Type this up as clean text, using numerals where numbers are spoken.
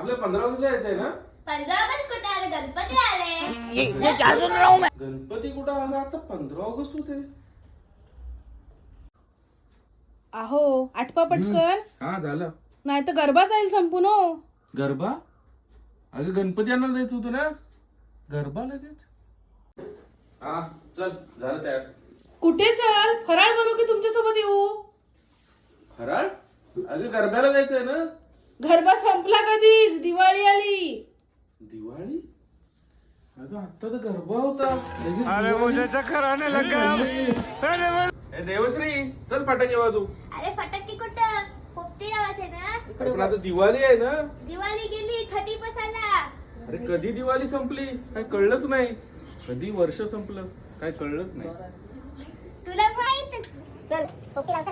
आपल्या 15 ऑगस्टला यायचंय ना? 15 ऑगस्ट कुठे आले? गणपती आले. ये क्या सुन रहा हूँ मैं? गणपती कुठं आला? आता 15 ऑगस्ट होते. आहो आठवा पटकन. हा झालं. नाही तर गरबा जाईल संपून हो. गरबा? अगं गणपती आणायला जायचं होतं ना. गरबा लगेच? हा चल झालं तयार. कुठे चल? फराळ बनवू की तुमच्यासोबत येऊ? फराळ? अगं गरब्याला जायचंय ना. गरबा संपला कधीच, दिवाळी आली. दिवाळी? अगं आता तर गरबा होता. लगेच अरे दिवाळी? मुझे चक्कर आने लग गया. ए देवश्री चल फटाके वाजू. अरे फटाके कुठं? पोपटी लावायचे ना. पण आता दिवाळी आहे ना. दिवाळी गेली, 31 आला. अरे कधी दिवाळी संपली काय कळलंच नाही. कधी वर्ष संपलं काय कळलंच नाही. तुला माहितच. चल पोपटी लावता